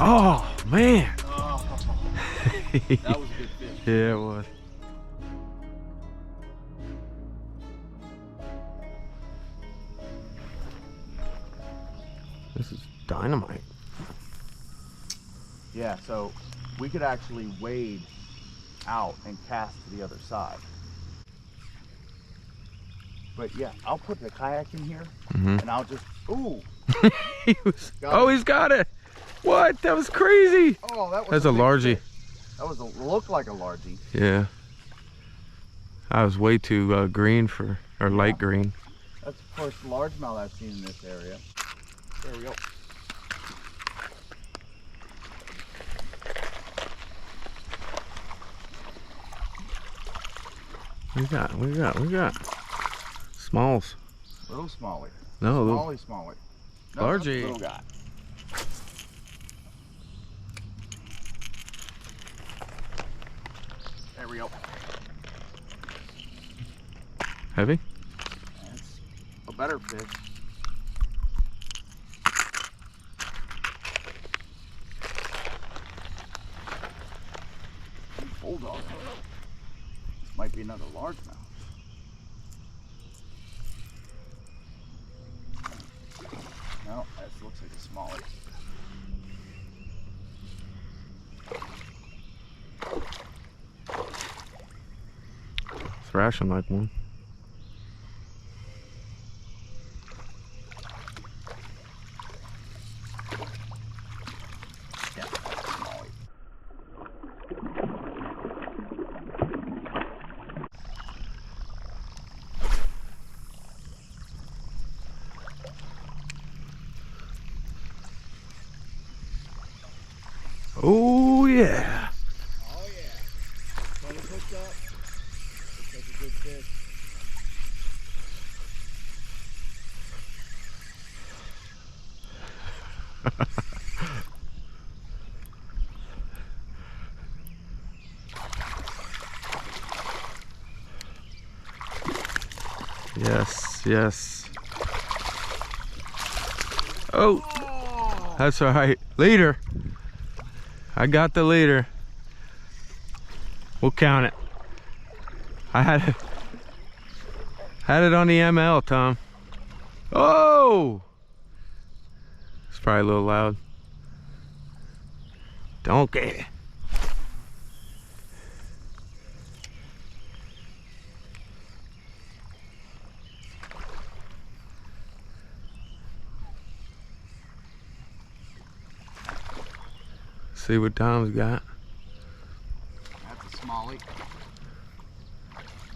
Oh, man. Oh, that was a good fish. Yeah, it was. This is dynamite. Yeah, so we could actually wade out and cast to the other side. But yeah, I'll put the kayak in here and I'll just, ooh. He's got it. What? That was crazy. Oh, that was That's a largie. Fish. That was looked like a largie. Yeah. I was way too green for, or light green. That's the first largemouth I've seen in this area. There we go. We got smalls. Little smallie. No, Smallie. No, largie. Little guy. There we go. Heavy? That's a better fish. Bulldog. Might be another largemouth. No, that looks like a smallie. Thrashing like one. Yeah, smallie. Oh yeah. Oh yeah. Funny hooked up. Looks like a good fish. Yes, yes. Oh, that's all right. Leader. I got the leader. We'll count it. I had it on the ML, Tom. Oh! It's probably a little loud. Donkey. See what Tom's got. That's a smallie.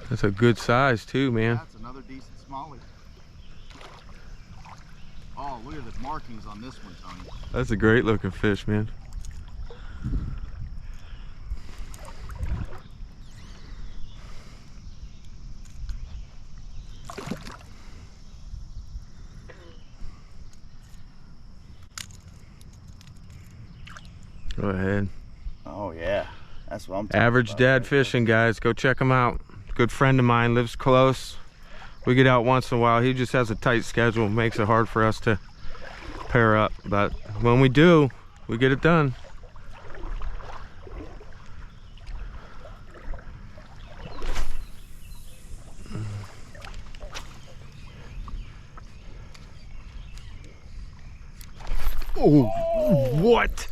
That's a good size too, man. That's another decent smallie. Oh, look at the markings on this one, Tony. That's a great looking fish, man. Go ahead. Oh yeah, that's what I'm talking Average about. Dad Fishing, guys. Go check him out. Good friend of mine, lives close. We get out once in a while. He just has a tight schedule, makes it hard for us to pair up. But when we do, we get it done. Oh, what?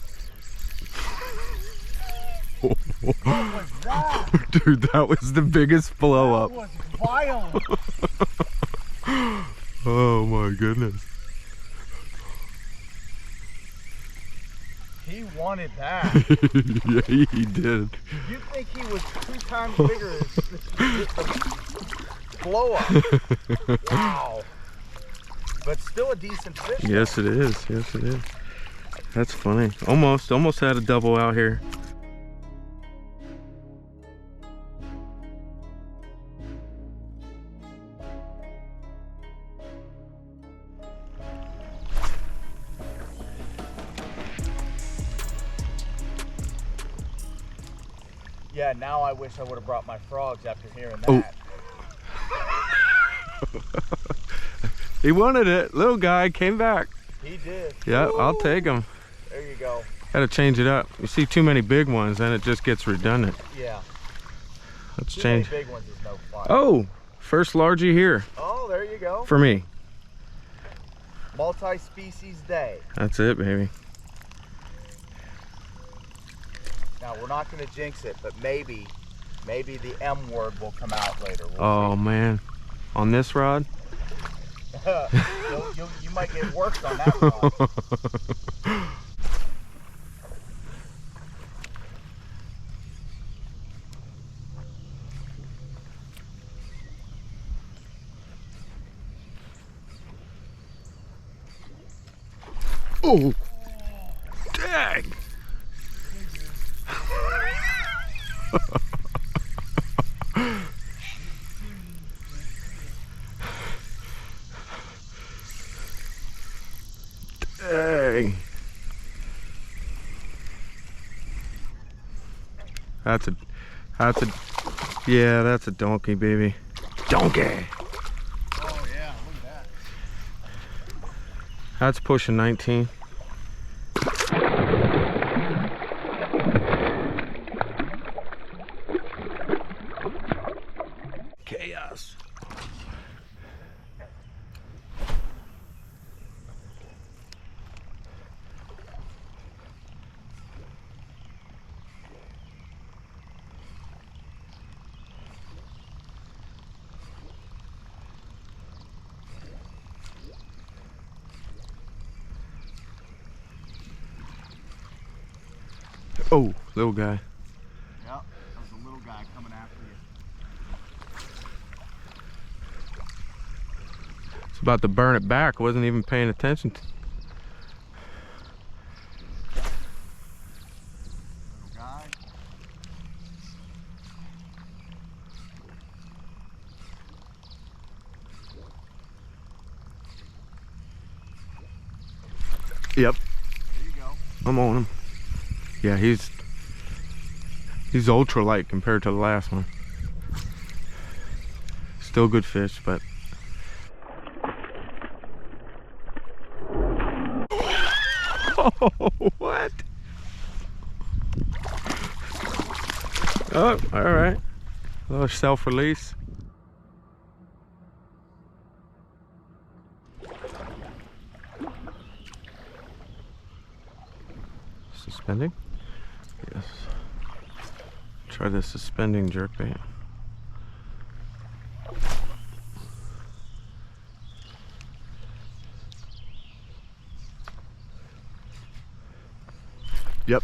What was that? Dude, that was the biggest blow up. That was violent. Oh my goodness. He wanted that. Yeah, he did. You think he was 2 times bigger than the blow up? Wow. But still a decent fish. Yes, it is. Yes, it is. That's funny. Almost had a double out here. Yeah, now I wish I would have brought my frogs after hearing that. He wanted it. Little guy came back. He did. Yeah, Woo! I'll take him. There you go. Gotta change it up. You see too many big ones, then it just gets redundant. Yeah. Let's Too change. many big ones is no fun. Oh, first largie here. Oh, there you go. For me. Multi-species day. That's it, baby. Now, we're not going to jinx it, but maybe the M word will come out later. Oh, man. On this rod? you might get worked on that rod. Oh, dang. Dang. That's a, yeah, that's a donkey, baby. Donkey. Oh yeah, look at that. That's pushing 19. Chaos. Oh, little guy. Yep, that was a little guy coming after you. It's about to burn it back. Wasn't even paying attention. Little guy. Yep, There you go. I'm on him. Yeah, he's ultra light compared to the last one. Still good fish, but oh, what? Oh, all right. A little self-release. Suspending? Yes. Try the suspending jerkbait. Yep.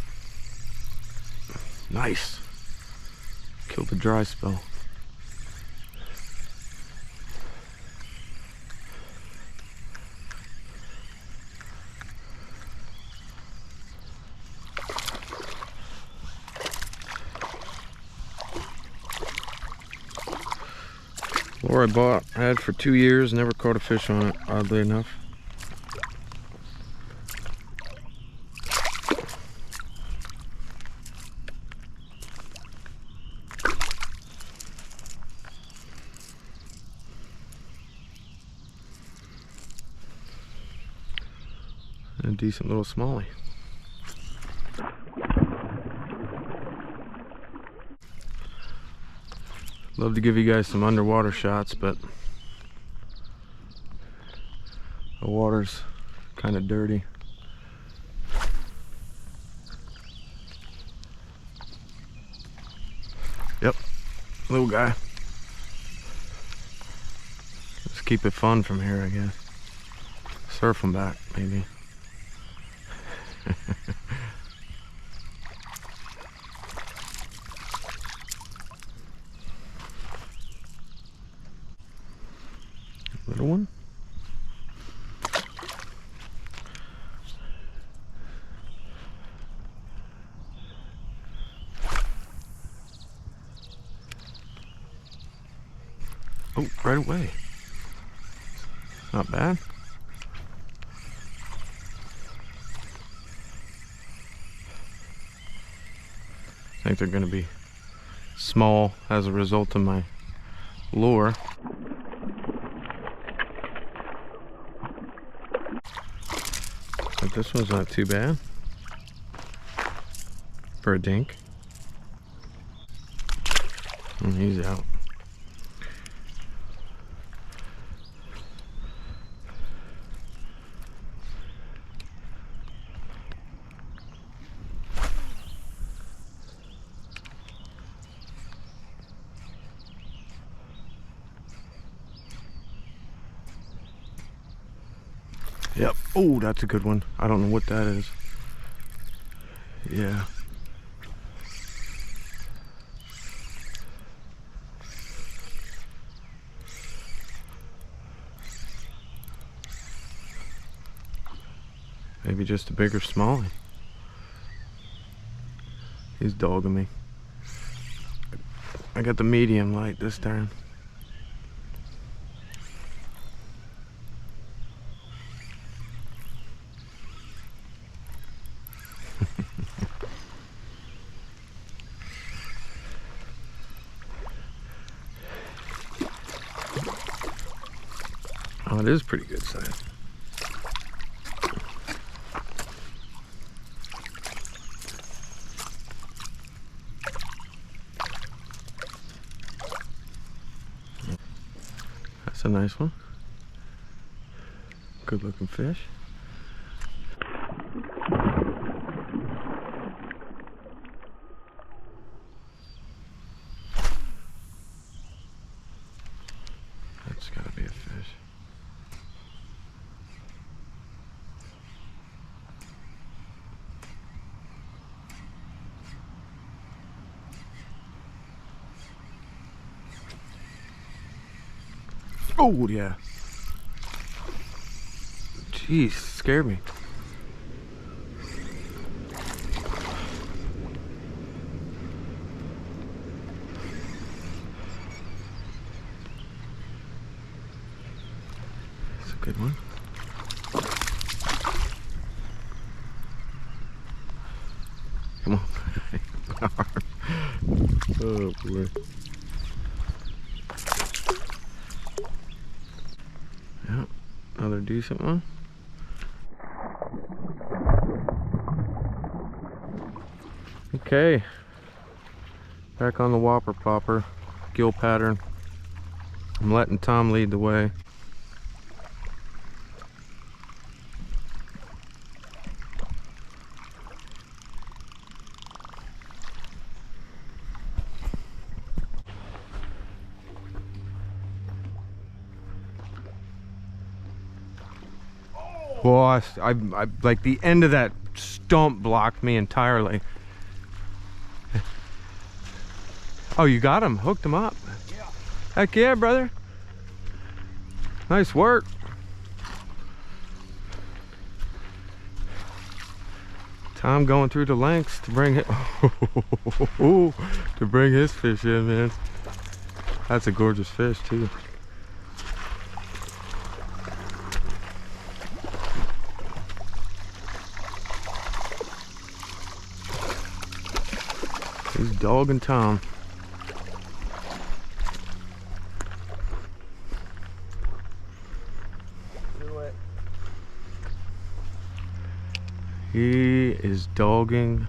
Nice. Killed the dry spell. Lure I had for 2 years, never caught a fish on it, oddly enough. And a decent little smallie. Love to give you guys some underwater shots, but the water's kind of dirty. Yep, little guy. Let's keep it fun from here, I guess. Surf them back, maybe. Little one. Oh, right away. Not bad. I think they're going to be small as a result of my lure. But this one's not too bad. For a dink. And he's out. Yep. Oh, that's a good one. I don't know what that is. Yeah. Maybe just a bigger smallie. He's dogging me. I got the medium light this time. Oh, it is pretty good size. That's a nice one. Good looking fish. That's gotta be a fish. Oh yeah. Jeez, scared me. That's a good one. Come on. Oh boy. Yeah, another decent one. Okay, back on the whopper plopper, gill pattern. I'm letting Tom lead the way. Boy, I like the end of that stump blocked me entirely. Oh, you got him, hooked him up. Yeah. Heck yeah, brother. Nice work. Tom going through the lengths to bring it to bring his fish in, man. That's a gorgeous fish too. He's dogging Tom. Do it. He is dogging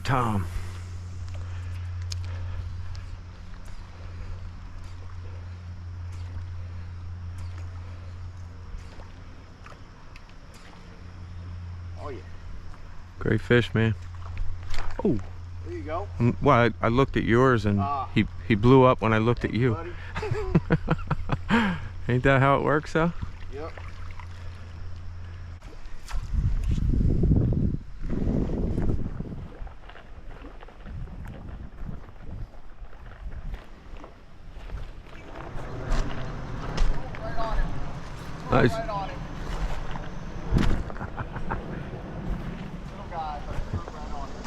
Tom. Oh yeah. Great fish, man. Oh. There you go. Well, I looked at yours and he blew up when I looked at you. Ain't that how it works, though? Yep. Right on him. Nice. Right on him. Little guy, but right on him.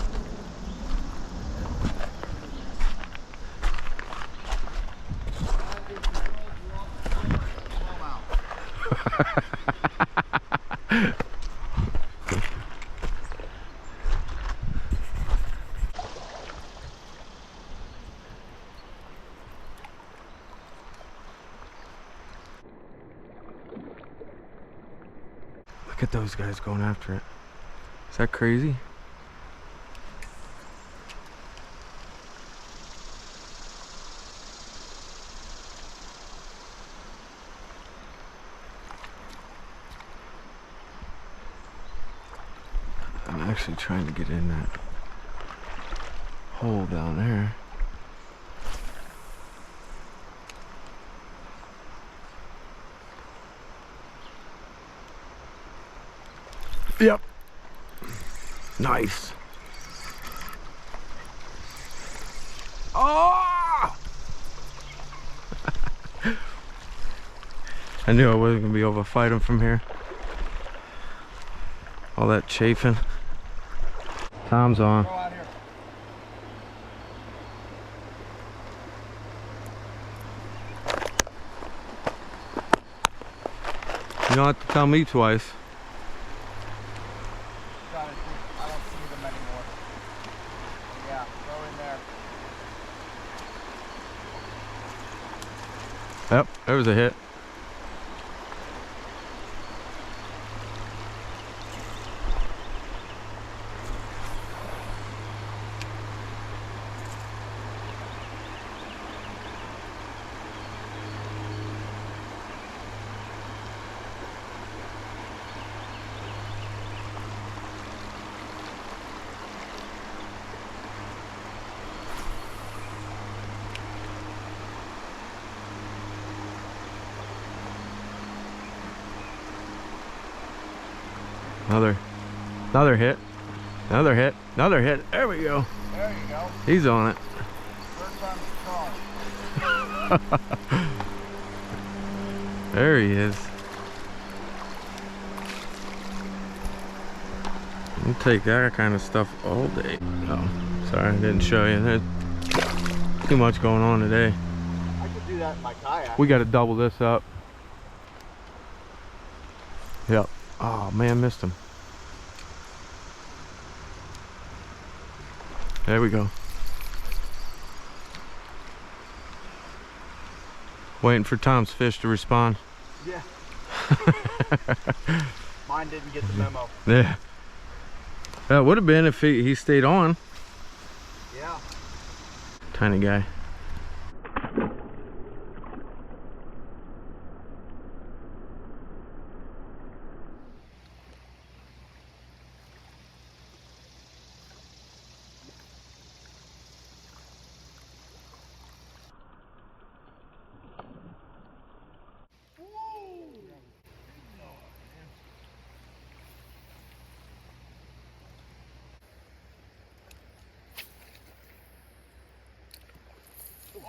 Look at those guys going after it. Is that crazy? I'm actually trying to get in that hole down there. Yep. Nice. Oh! I knew I wasn't gonna be able to fight him from here. All that chafing. Tom's on. Go out here. You don't have to tell me twice. I don't see them anymore. Yeah, go in there. Yep, there was a hit. Another hit. Another hit. Another hit. There we go. There you go. He's on it. Third time's the charm. There he is. I'll take that kind of stuff all day. Oh, sorry, I didn't show you. There's too much going on today. I could do that in my kayak. We got to double this up. Yep. Oh man, missed him. There we go. Waiting for Tom's fish to respond. Yeah. Mine didn't get the memo. Yeah. That would have been if he stayed on. Yeah. Tiny guy.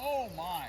Oh my.